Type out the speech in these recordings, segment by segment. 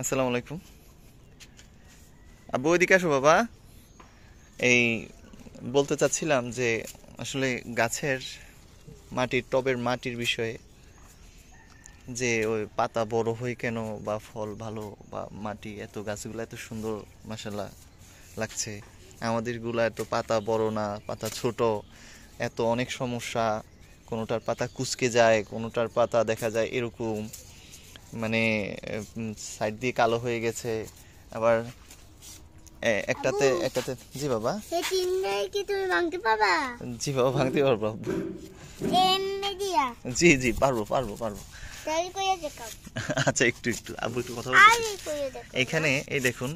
আসসালামু আলাইকুম। আব্বু ওইদিকে আসো বাবা। এই বলতে চাচ্ছিলাম যে আসলে গাছের টবের মাটির বিষয়ে, যে ওই পাতা বড় হয় কেন, বা ফল ভালো, বা মাটি এত গাছগুলো এত সুন্দর মাশাআল্লাহ লাগছে, আমাদেরগুলা এত পাতা বড় না, পাতা ছোট, এত অনেক সমস্যা। কোনোটার পাতা কুঁচকে যায়, কোনোটার পাতা দেখা যায় এরকম মানে সাইড দিয়ে কালো হয়ে গেছে। আবার একটাতে জি বাবা, এই তিনটাই কি তুমি ভাঙতে পারবা? জি বাবা ভাঙতে পারবো আব্বু। এমনি দিয়া জি জি পারবো পারবো পারবো। তাই কইয়া দেখাও। আচ্ছা একটু একটু আব্বু একটু কথা আর বলতে। এই কইয়া দেখাও। এখানে এই দেখুন,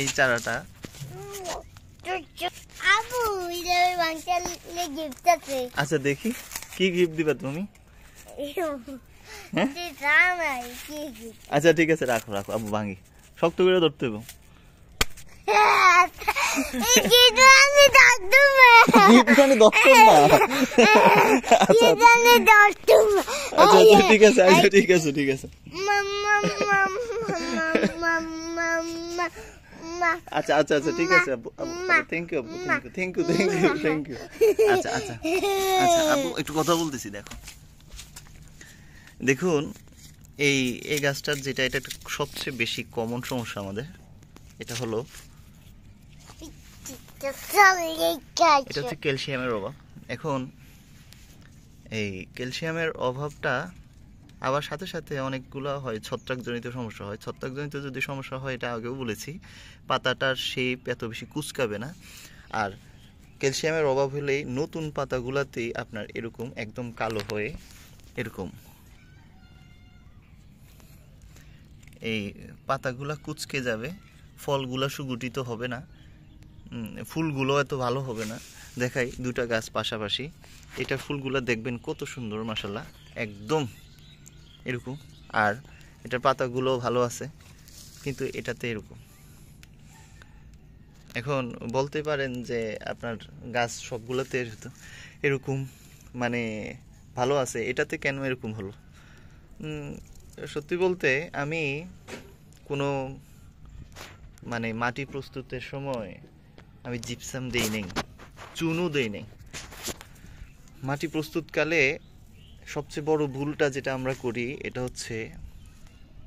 এই চারাটা। আবু এটা ভাঙতে গিফট আছে। আচ্ছা দেখি কি গিফট দিবা তুমি। হ্যাঁ? যে জানাই কি গিফট। আচ্ছা ঠিক আছে, রাখো রাখো আব্বু, ভাঙি শক্ত করে ধরতে হবে। এই গিফট আমি ডাকদুমে। গিফট মানে দর্শন না। আচ্ছা গিফট আমি ডাকদুমে। আচ্ছা আচ্ছা, ঠিক আছে, আচ্ছা ঠিক আছে ঠিক আছে। মাম্মা মাম্মা আচ্ছা আচ্ছা আচ্ছা ঠিক আছে আব্বু, থ্যাংক ইউ আব্বু, thank you thank you thank you. আচ্ছা আচ্ছা আচ্ছা আব্বু একটু কথা বলতেছি। দেখো দেখুন, এই এই গাছটার যেটা, এটা একটা সবচেয়ে বেশি কমন সমস্যা আমাদের, এটা হলো এটা হচ্ছে ক্যালসিয়ামের অভাব। এখন এই ক্যালসিয়ামের অভাবটা আবার সাথে সাথে অনেকগুলো হয় ছত্রাকজনিত সমস্যা হয়। ছত্রাকজনিত যদি সমস্যা হয়, এটা আগেও বলেছি, পাতাটার শেপ এত বেশি কুঁচকাবে না। আর ক্যালসিয়ামের অভাব হলেই নতুন পাতাগুলাতেই আপনার এরকম একদম কালো হয়ে এরকম এই পাতাগুলা কুঁচকে যাবে, ফলগুলা সুগঠিত হবে না, ফুলগুলো এত ভালো হবে না। দেখাই দুটা গাছ পাশাপাশি, এটার ফুলগুলো দেখবেন কত সুন্দর মাশাআল্লাহ, একদম এরকম। আর এটার পাতাগুলো ভালো আছে, কিন্তু এটাতে এরকম। এখন বলতে পারেন যে আপনার গাছ সবগুলোতে এরকম মানে ভালো আছে, এটাতে কেন এরকম হলো? সত্যি বলতে আমি কোনো মানে মাটি প্রস্তুতের সময় আমি জিপসাম দেই নাই, চুনও দেই নাই। মাটি প্রস্তুতকালে সবচেয়ে বড় ভুলটা যেটা আমরা করি, এটা হচ্ছে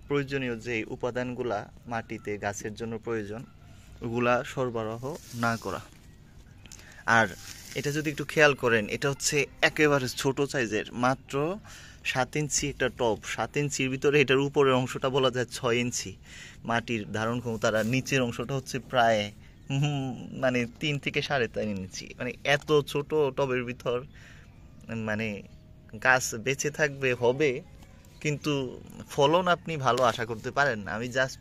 প্রয়োজনীয় যে উপাদানগুলা মাটিতে গাছের জন্য প্রয়োজন, ওগুলা সরবরাহ না করা। আর এটা যদি একটু খেয়াল করেন, এটা হচ্ছে একেবারে ছোট সাইজের, মাত্র 7 ইঞ্চি একটা টব। 7 ইঞ্চির ভিতরে এটার উপরের অংশটা বলা যায় 6 ইঞ্চি মাটির ধারণ ক্ষমতা, আর নিচের অংশটা হচ্ছে প্রায় মানে 3 থেকে 3.5 ইঞ্চি। মানে এত ছোট টবের ভিতর মানে গাছ বেঁচে থাকবে, হবে, কিন্তু ফলন আপনি ভালো আশা করতে পারেন না। আমি জাস্ট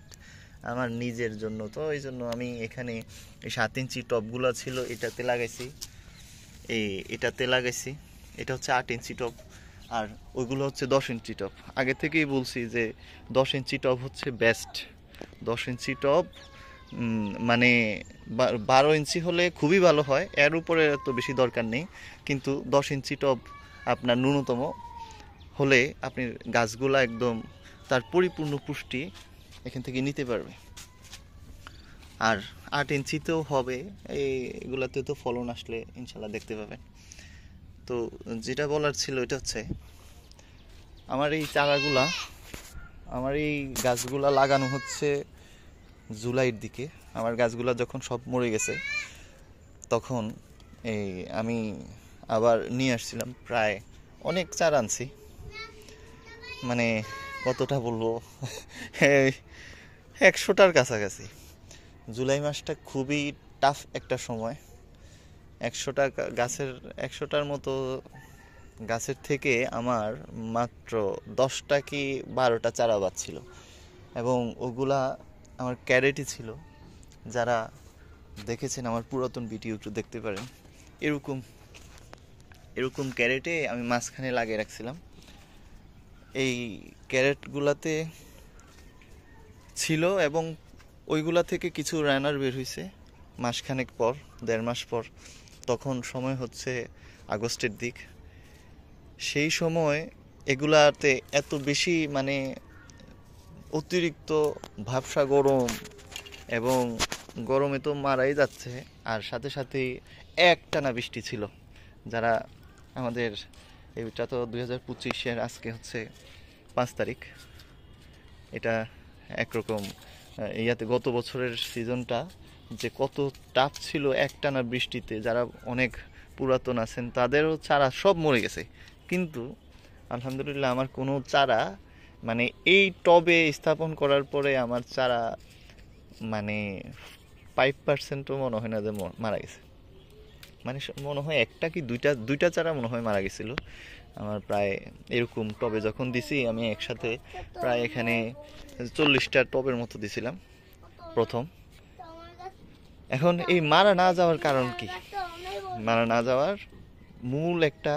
আমার নিজের জন্য, তো এই জন্য আমি এখানে এই 7 ইঞ্চি টবগুলো ছিল এটাতে লাগাইছি, এটাতে লাগাইছি। এটা হচ্ছে 8 ইঞ্চি টব, আর ওইগুলো হচ্ছে 10 ইঞ্চি টব। আগে থেকেই বলছি যে 10 ইঞ্চি টব হচ্ছে বেস্ট। 10 ইঞ্চি টব মানে 12 ইঞ্চি হলে খুবই ভালো হয়, এর উপরে তো বেশি দরকার নেই, কিন্তু 10 ইঞ্চি টব আপনার ন্যূনতম হলে আপনি গাছগুলা একদম তার পরিপূর্ণ পুষ্টি এখান থেকে নিতে পারবে। আর 8 ইঞ্চিতেও হবে, এগুলাতে তো ফলন আসলে ইনশাল্লাহ দেখতে পাবেন। তো যেটা বলার ছিল, এটা হচ্ছে আমার এই চারাগুলা, আমার এই গাছগুলা লাগানো হচ্ছে জুলাইয়ের দিকে। আমার গাছগুলা যখন সব মরে গেছে, তখন এই আমি আবার নিয়ে আসছিলাম, প্রায় অনেক চারা আনছি, মানে কতটা বলবো, 100টার কাছাকাছি। জুলাই মাসটা খুবই টাফ একটা সময়। 100টা গাছের, 100টার মতো গাছের থেকে আমার মাত্র 10টা কি 12টা চারা বাঁচছিল, এবং ওগুলা আমার ক্যারেটই ছিল। যারা দেখেছেন আমার পুরাতন ভিডিও একটু দেখতে পারেন, এরকম এরকম ক্যারেটে আমি মাঝখানে লাগিয়ে রাখছিলাম। এই ক্যারেটগুলাতে ছিল, এবং ওইগুলা থেকে কিছু রানার বের হয়েছে মাসখানেক পর, 1.5 মাস পর। তখন সময় হচ্ছে আগস্টের দিক। সেই সময় এগুলাতে এত বেশি মানে অতিরিক্ত ভাবসা গরম, এবং গরমে তো মারাই যাচ্ছে। আর সাথে সাথেই একটানা বৃষ্টি ছিল। যারা আমাদের, এটা তো 2025-এর, আজকে হচ্ছে 5 তারিখ। এটা একরকম ইয়াতে গত বছরের সিজনটা যে কত টাফ ছিল একটানা বৃষ্টিতে, যারা অনেক পুরাতন আছেন তাদেরও চারা সব মরে গেছে। কিন্তু আলহামদুলিল্লাহ আমার কোনো চারা, মানে এই টবে স্থাপন করার পরে আমার চারা মানে 5%ও মনে হয় না যে মারা গেছে। মানে মনে হয় একটা কি দুইটা চারা মনে হয় মারা গেছিল। আমার প্রায় এরকম টবে যখন দিছি, আমি একসাথে প্রায় এখানে 40টা টবের মতো দিছিলাম প্রথম। এখন এই মারা না যাওয়ার কারণ কি? মারা না যাওয়ার মূল একটা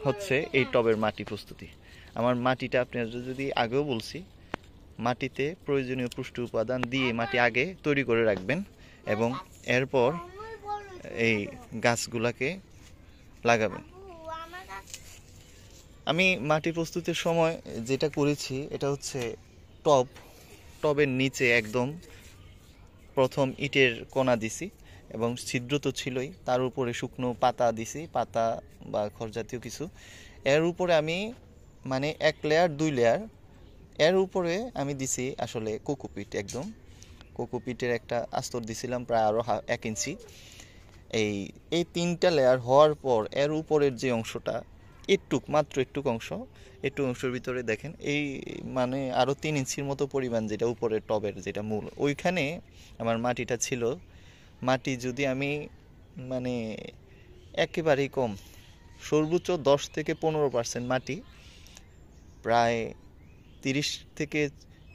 হচ্ছে এই টবের মাটি প্রস্তুতি। আমার মাটিটা আপনার যদি আগেও বলছি, মাটিতে প্রয়োজনীয় পুষ্টি উপাদান দিয়ে মাটি আগে তৈরি করে রাখবেন, এবং এরপর এই গাছগুলাকে লাগাবেন। আমি মাটি প্রস্তুতির সময় যেটা করেছি এটা হচ্ছে টবের নিচে একদম প্রথম ইটের কণা দিছি, এবং ছিদ্র তো ছিলই, তার উপরে শুকনো পাতা দিছি, পাতা বা খড় জাতীয় কিছু। এর উপরে আমি মানে 1 লেয়ার 2 লেয়ার, এর উপরে আমি দিছি আসলে কোকোপিট, একদম কোকোপিটের একটা আস্তর দিছিলাম প্রায় আরও 1 ইঞ্চি। এই 3টা লেয়ার হওয়ার পর এর উপরের যে অংশটা, মাত্র একটুক অংশের ভিতরে দেখেন এই মানে আরও 3 ইঞ্চির মতো পরিমাণ, যেটা উপরের টবের যেটা মূল, ওইখানে আমার মাটিটা ছিল। মাটি যদি আমি মানে একেবারেই কম, সর্বোচ্চ 10 থেকে 15% মাটি, প্রায় 30 থেকে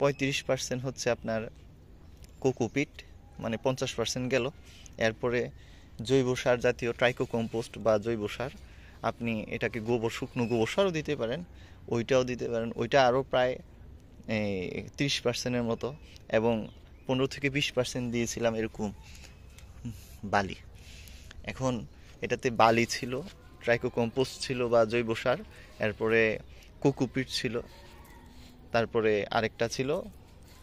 35% হচ্ছে আপনার কোকোপিট, মানে 50% গেল। এরপরে জৈব সার জাতীয় ট্রাইকো কম্পোস্ট বা জৈব সার, আপনি এটাকে শুকনো গোবর সারও দিতে পারেন, ওইটাও দিতে পারেন, ওইটা আরও প্রায় 30%-এর মতো, এবং 15 থেকে 20% দিয়েছিলাম এরকম বালি। এখন এটাতে বালি ছিল, ট্রাইকো কম্পোস্ট ছিল বা জৈব সার, এরপরে কোকোপিট ছিল, তারপরে আরেকটা ছিল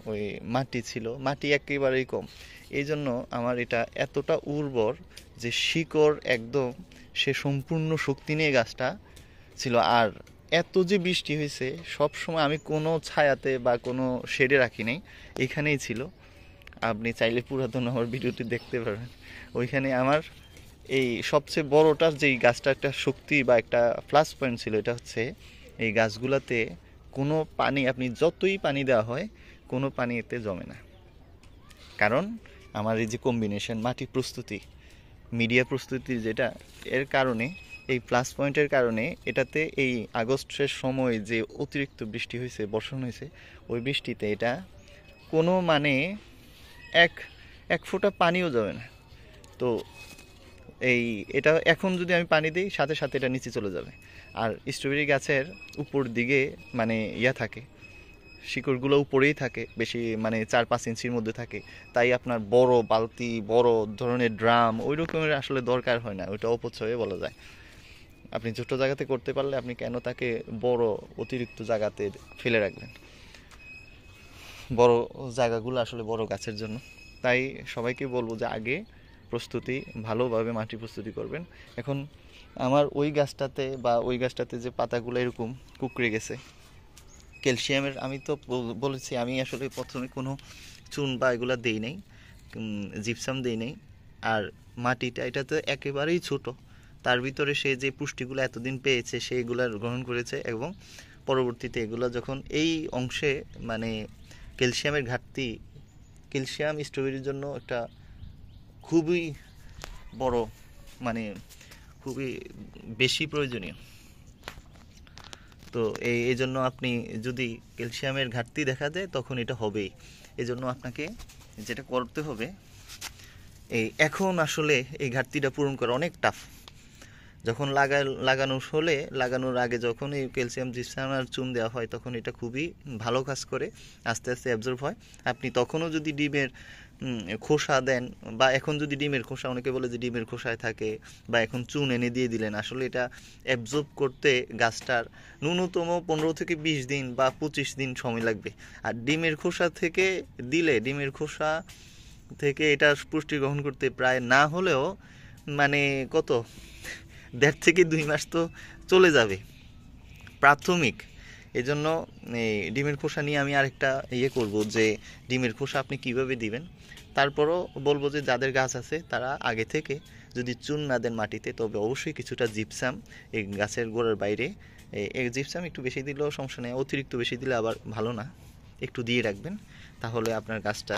ওই মাটি ছিল। মাটি একেবারেই কম, এই জন্য আমার এটা এতটা উর্বর যে শিকড় একদম সে সম্পূর্ণ শক্তি নিয়ে গাছটা ছিল। আর এত যে বৃষ্টি হয়েছে, সব সময় আমি কোনো ছায়াতে বা কোনো শেডে রাখি নাই, এখানেই ছিল। আপনি চাইলে পুরাতন আমার ভিডিওটি দেখতে পারবেন। ওইখানে আমার এই সবচেয়ে বড়টার যেই গাছটা একটা শক্তি বা একটা প্লাস পয়েন্ট ছিল, এটা হচ্ছে এই গাছগুলাতে কোনো পানি, আপনি যতই পানি দেওয়া হয় কোনো পানি এতে জমে না। কারণ আমার এই যে কম্বিনেশন মাটি প্রস্তুতি, মিডিয়া প্রস্তুতি যেটা, এর কারণে, এই প্লাস পয়েন্টের কারণে এটাতে এই আগস্টের সময় যে অতিরিক্ত বৃষ্টি হয়েছে, বর্ষণ হয়েছে, ওই বৃষ্টিতে এটা কোনো মানে এক ফোঁটা পানিও যাবে না। তো এটা এখন যদি আমি পানি দিই, সাথে সাথে এটা নিচে চলে যাবে। আর স্ট্রবেরি গাছের উপর দিকে মানে থাকে, শিকড়গুলো উপরেই থাকে বেশি, মানে 4-5 ইঞ্চির মধ্যে থাকে। তাই আপনার বড় বালতি, বড় ধরনের ড্রাম ওই রকমের আসলে দরকার হয় না, ওইটা অপচয় বলা যায়। আপনি ছোট জায়গাতে করতে পারলে আপনি কেন তাকে বড় অতিরিক্ত জায়গাতে ফেলে রাখবেন? বড় জায়গাগুলো আসলে বড় গাছের জন্য। তাই সবাইকে বলবো যে আগে প্রস্তুতি, ভালোভাবে মাটি প্রস্তুতি করবেন। এখন আমার ওই গাছটাতে যে পাতাগুলো এরকম কুঁকড়ে গেছে, ক্যালসিয়ামের, আমি তো বলেছি আমি আসলে প্রথমে কোনো চুন বা এগুলা দেই নাই, জিপসাম দেই নাই। আর মাটিটা এটা তো একেবারেই ছোট, তার ভিতরে সে যে পুষ্টিগুলো এতদিন পেয়েছে সেইগুলা গ্রহণ করেছে, এবং পরবর্তীতে এগুলো যখন এই অংশে মানে ক্যালসিয়ামের ঘাটতি, ক্যালসিয়াম স্ট্রবেরির জন্য একটা খুবই বড়, মানে খুবই বেশি প্রয়োজনীয়। তো এই জন্য আপনি যদি ক্যালসিয়ামের ঘাটতি দেখা দেয় তখন এটা হবেই। এই জন্য আপনাকে যেটা করতে হবে, এখন আসলে এই ঘাটতিটা পূরণ করা অনেক টাফ। যখন লাগানোর আগে যখন এই ক্যালসিয়াম জিপসাম আর চুন দেওয়া হয় তখন এটা খুবই ভালো কাজ করে, আস্তে আস্তে অ্যাবজর্ব হয়। আপনি তখনও যদি ডিমের খোসা দেন, বা এখন যদি ডিমের খোসা, অনেকে বলে যে ডিমের খোসায় থাকে, বা এখন চুন এনে দিয়ে দিলেন, আসলে এটা অ্যাবজর্ব করতে গাছটার ন্যূনতম 15 থেকে 20 দিন বা 25 দিন সময় লাগবে। আর ডিমের খোসা থেকে দিলে, ডিমের খোসা থেকে এটা পুষ্টি গ্রহণ করতে প্রায় না হলেও মানে কত 1.5 থেকে 2 মাস তো চলে যাবে প্রাথমিক। এজন্য এই ডিমের খোসা নিয়ে আমি আরেকটা করব যে ডিমের খোসা আপনি কিভাবে দিবেন। তারপরও বলবো যে যাদের গাছ আছে তারা আগে থেকে যদি চুন না দেন মাটিতে, তবে অবশ্যই কিছুটা জিপসাম এই গাছের গোড়ার বাইরে, এই জিপসাম একটু বেশি দিলেও সমস্যা নেই, অতিরিক্ত বেশি দিলে আবার ভালো না, একটু দিয়ে রাখবেন। তাহলে আপনার গাছটা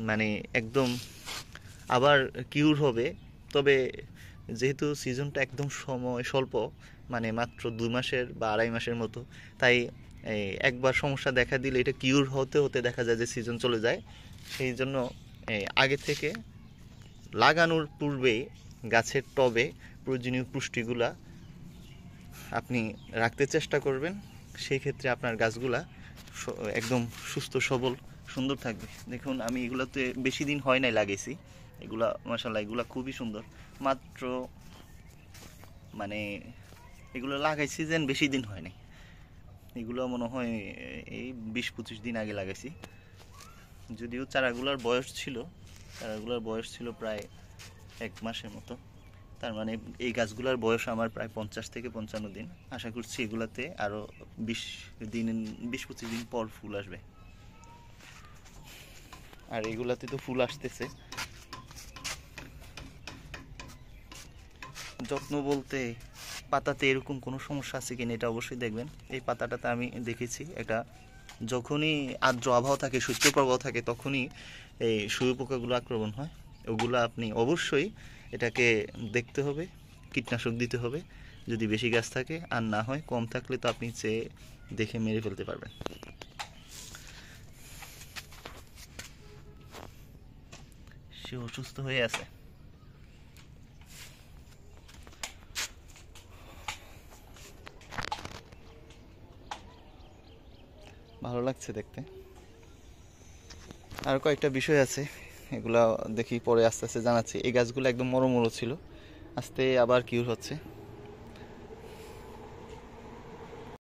মানে একদম আবার কিউর হবে। তবে যেহেতু সিজনটা একদম সময় স্বল্প, মানে মাত্র 2 মাসের বা 2.5 মাসের মতো, তাই একবার সমস্যা দেখা দিলে এটা কিউর হতে হতে দেখা যায় যে সিজন চলে যায়। সেই জন্য আগে থেকে লাগানোর পূর্বেই গাছের টবে প্রয়োজনীয় পুষ্টিগুলা আপনি রাখতে চেষ্টা করবেন। সেই ক্ষেত্রে আপনার গাছগুলা একদম সুস্থ সবল সুন্দর থাকবে। দেখুন আমি এগুলোতে বেশি দিন হয় নাই লাগাইছি, এগুলা মাশাআল্লাহ এগুলা খুবই সুন্দর। মাত্র মানে এগুলো লাগাইছি যেন বেশি দিন হয় নাই, এগুলো মনে হয় এই 20-25 দিন আগে লাগাইছি। যদিও চারাগুলোর বয়স ছিল প্রায় 1 মাসের মতো। তার মানে এই গাছগুলোর বয়স আমার প্রায় 50 থেকে 55 দিন। আশা করছি এগুলাতে আরও 20-25 দিন পর ফুল আসবে। আর এগুলাতে তো ফুল আসতেছে। যত্ন বলতে পাতাতে এরকম কোনো সমস্যা আছে কিনা এটা অবশ্যই দেখবেন। এই পাতাটাতে আমি দেখেছি এটা যখনই আর্দ্র আবহাওয়া থাকে, শৈত্যপ্রবাহ থাকে, তখনই এই শুঁয়োপোকাগুলো আক্রমণ হয়। ওগুলো আপনি অবশ্যই এটাকে দেখতে হবে, কীটনাশক দিতে হবে যদি বেশি গাছ থাকে, আর না হয় কম থাকলে তো আপনি চেয়ে দেখে মেরে ফেলতে পারবেন। সে অসুস্থ হয়ে আছে। ভালো লাগছে দেখতে। আর কয়েকটা বিষয় আছে, এগুলা দেখি পরে আস্তে আস্তে জানাচ্ছি। এই গাছগুলো একদম মরমরো ছিল, আস্তে আবার কিউর হচ্ছে।